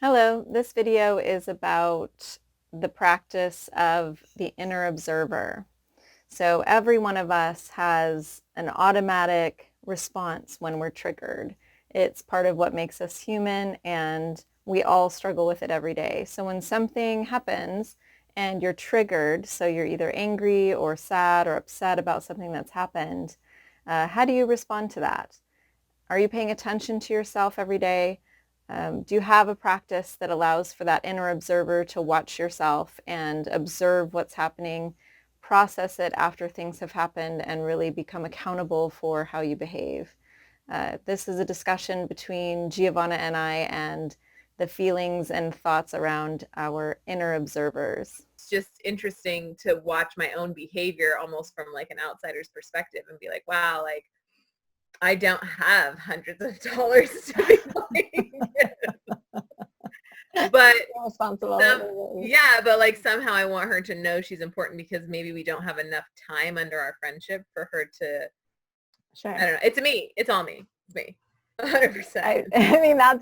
Hello, this video is about the practice of the inner observer. So every one of us has an automatic response when we're triggered. It's part of what makes us human, and we all struggle with it every day. So when something happens and you're triggered, so you're either angry or sad or upset about something that's happened, how do you respond to that? Are you paying attention to yourself every day? Do you have a practice that allows for that inner observer to watch yourself and observe what's happening, process it after things have happened, and really become accountable for how you behave? This is a discussion between Giovanna and I and the feelings and thoughts around our inner observers. It's just interesting to watch my own behavior almost from like an outsider's perspective and be like, wow, like I don't have hundreds of dollars to be playing but yeah, but like somehow I want her to know she's important because maybe we don't have enough time under our friendship for her to, Sure. I don't know. It's me. It's all me. It's me. 100%.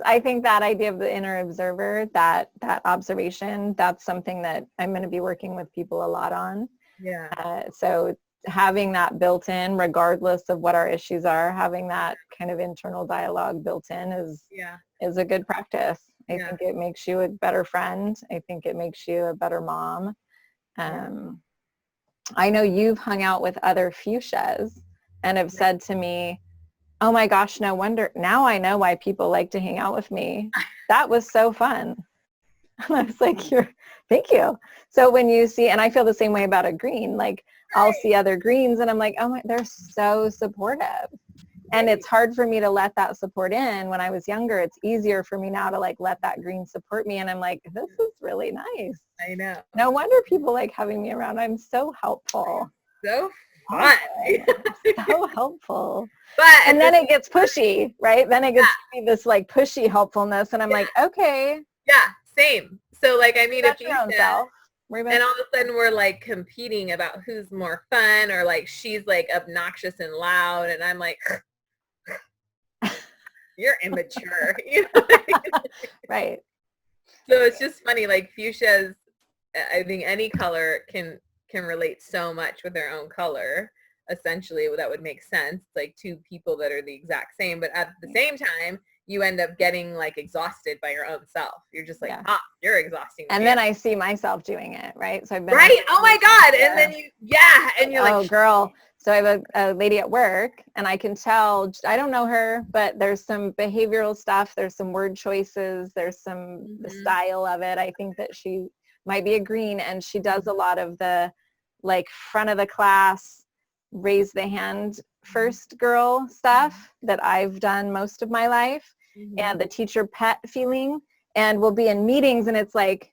I think that idea of the inner observer, that observation, that's something that I'm going to be working with people a lot on. Yeah. So having that built in, regardless of what our issues are, having that kind of internal dialogue built in is a good practice. I think it makes you a better friend. I think it makes you a better mom. I know you've hung out with other fuchsias and have said to me, oh my gosh, no wonder. Now I know why people like to hang out with me. That was so fun. And I was like, thank you. So when you see, and I feel the same way about a green, like I'll see other greens and I'm like, oh my, they're so supportive. And it's hard for me to let that support in. When I was younger, it's easier for me now to like let that green support me. And I'm like, this is really nice. I know. No wonder people like having me around. I'm so helpful. So fun. So helpful. And then it gets pushy, right? Then it gets to be this like pushy helpfulness. And I'm like, okay. Yeah, same. So like I meet a your own self. And all of a sudden we're like competing about who's more fun, or like she's like obnoxious and loud and I'm like, you're immature. You know? Right. So it's just funny, like fuchsias, I think any color can relate so much with their own color. Essentially, that would make sense. Like two people that are the exact same, but at the same time, you end up getting like exhausted by your own self. You're just like, you're exhausting me. And then I see myself doing it, right? So I've been oh my God. And then and you're like, oh girl. So I have a lady at work and I can tell, I don't know her, but there's some behavioral stuff. There's some word choices. There's some the style of it. I think that she might be a green, and she does a lot of the like front of the class, raise the hand first girl stuff that I've done most of my life, and the teacher pet feeling. And we'll be in meetings and it's like,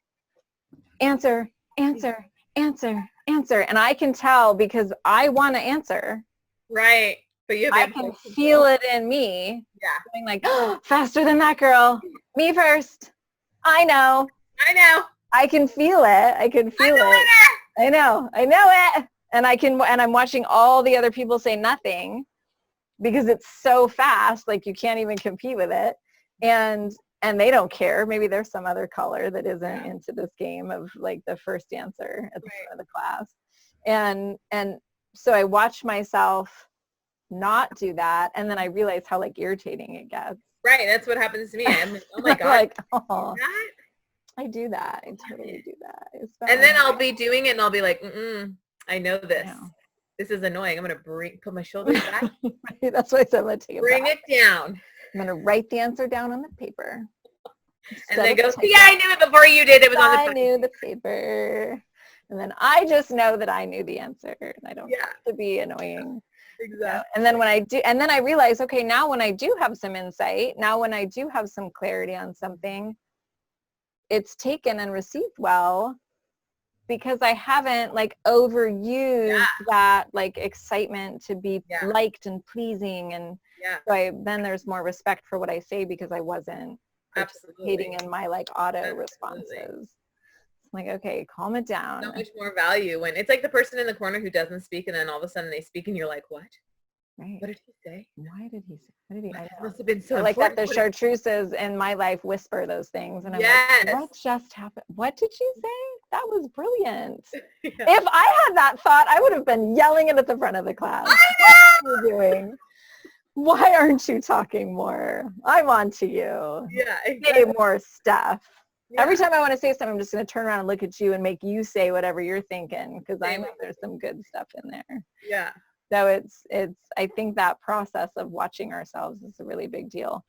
answer, answer, answer, answer. And I can tell because I want to answer. Right. But I can feel it in me. Yeah. Being like, oh, faster than that girl. Me first. I know. I can feel it. I can feel it. I know it. And I'm watching all the other people say nothing because it's so fast, like you can't even compete with it. And they don't care. Maybe there's some other color that isn't into this game of like the first answer at the front of the class. And so I watch myself not do that. And then I realize how like irritating it gets. Right. That's what happens to me. I'm like, oh my God. Like, oh, I do that. I totally do that. And then I'll be doing it and I'll be like, I know this. This is annoying. I'm going to put my shoulders back. That's why I said, let's take it Bring it down. I'm going to write the answer down on the paper. And then go, I knew it before you did. It was on the paper. I knew the paper. And then I just know that I knew the answer. And I don't have to be annoying. Exactly. And then when I do, and then I realize, okay, now when I do have some insight, now when I do have some clarity on something, it's taken and received well because I haven't like overused that like excitement to be liked and pleasing. And so then there's more respect for what I say because I wasn't participating in my like auto responses. Like, okay, calm it down. So much more value when it's like the person in the corner who doesn't speak and then all of a sudden they speak and you're like, what? Right. What did he say? Why did he say? What did he? I It know. must have been so I like that important. the chartreuses in my life whisper those things, and I'm Yes. like, what just happened? What did she say? That was brilliant. Yeah. If I had that thought, I would have been yelling it at the front of the class. I What are you doing? Why aren't you talking more? I'm on to you. Yeah, Say exactly. more stuff. Yeah. Every time I want to say something, I'm just going to turn around and look at you and make you say whatever you're thinking, because I Same know with there's some good stuff in there. Yeah. So it's I think that process of watching ourselves is a really big deal.